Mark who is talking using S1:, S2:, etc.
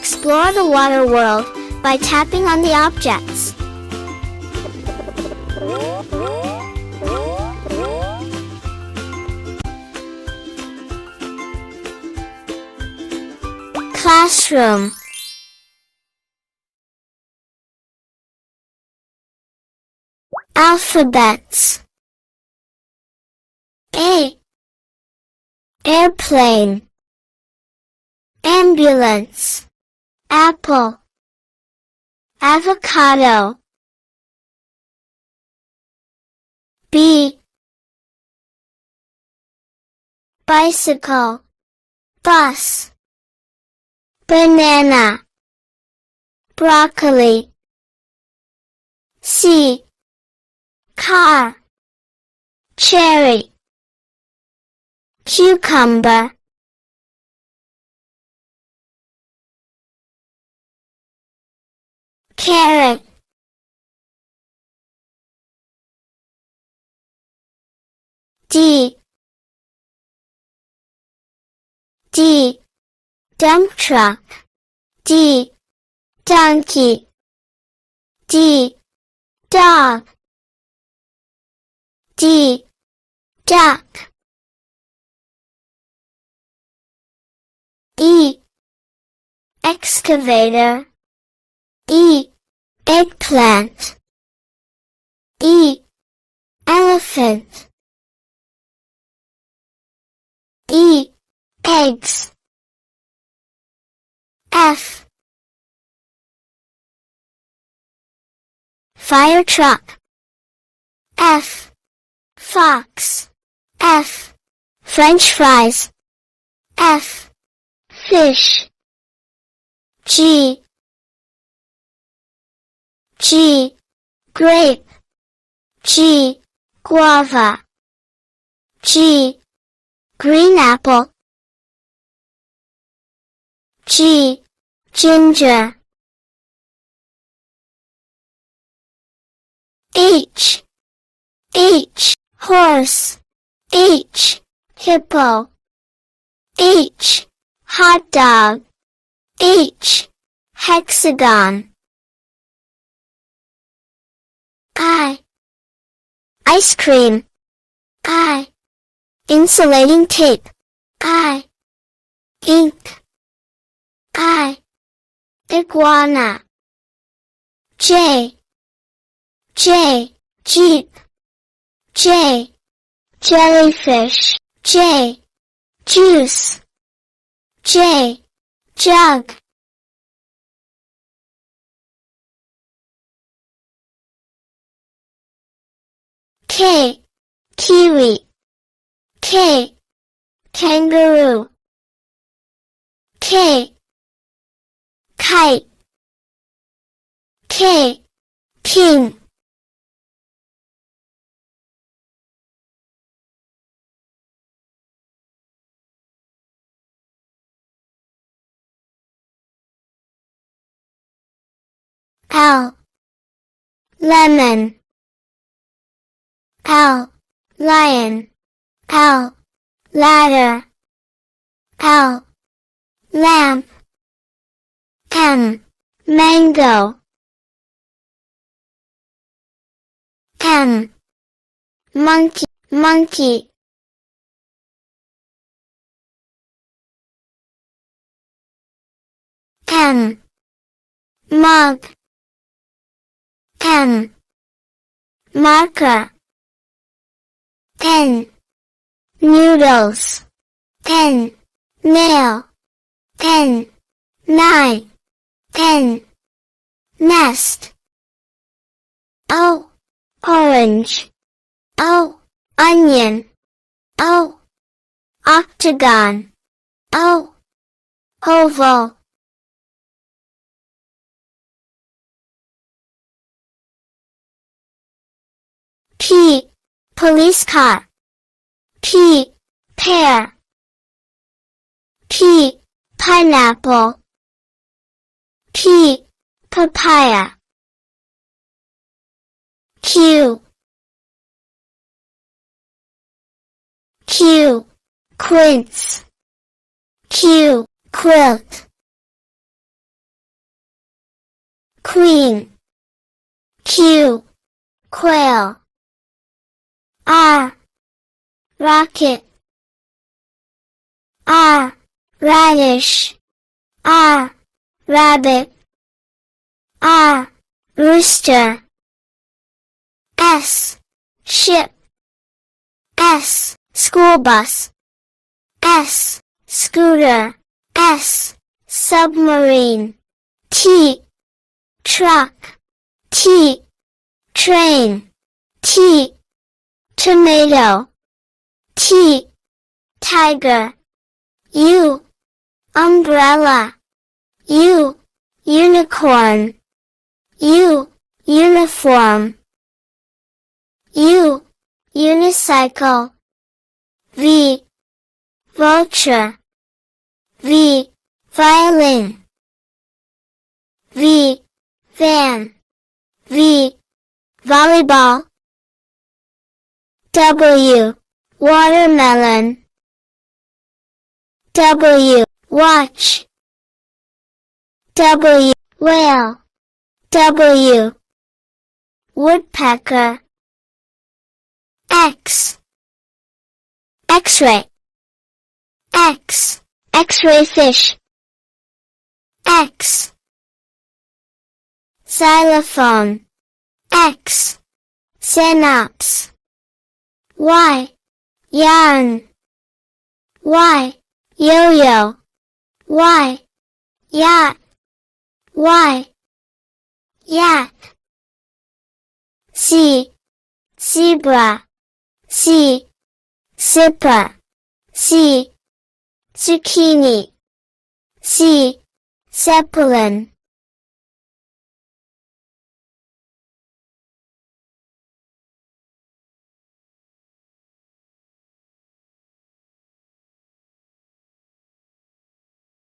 S1: Explore the water world by tapping on the objects. Classroom. Alphabets. A. Airplane. Ambulance. Apple. Avocado. B. Bicycle. Bus. Banana. Broccoli. C. Car. Cherry. Cucumber. Carrot. D. Dump truck. D. Donkey. D. Dog. D. Duck. E. Excavator. E. Eggplant. E. Elephant. E. Eggs. F. Fire truck. F. Fox. F. French fries. F. Fish. G. Grape. G. Guava. G. Green apple. G. Ginger. H. Horse. H. Hippo. H. Hot dog. H. Hexagon. I. Ice cream. I. Insulating tape. I. Ink. I. Iguana. J. Jeep. J. Jellyfish. J. Juice. J. Jug. K. Kiwi. K. Kangaroo. K. Kite. K. King. L. Lemon. L. Lion. L. Ladder. L. Lamp. M. Mango. M. Monkey. M. Mug. M. Marker. N. Noodles. N. Nail. N. 9. N. Nest. O. Orange. O. Onion. O. Octagon. O. Oval. P. Police car. P. Pear. P. Pineapple. P. Papaya. Q. Quince. Q. Quilt. queen. Q, quail. R, rocket. R, radish. R, rabbit. R, rooster. S, ship. S, school bus. S, scooter. S, submarine. T, truck. T, train. T, tomato. T, tiger. U, umbrella. U, unicorn. U, uniform. U, unicycle. V, vulture. V, violin. V, van. V, volleyball. W, watermelon. W, watch. W, whale. W, woodpecker. X, X-ray. X, X-ray fish. X, xylophone. X, synapse. Y, yarn. Y, yo-yo. Y, yacht. Y, yak. C, zebra. C, zipper. C, zucchini. C, zeppelin.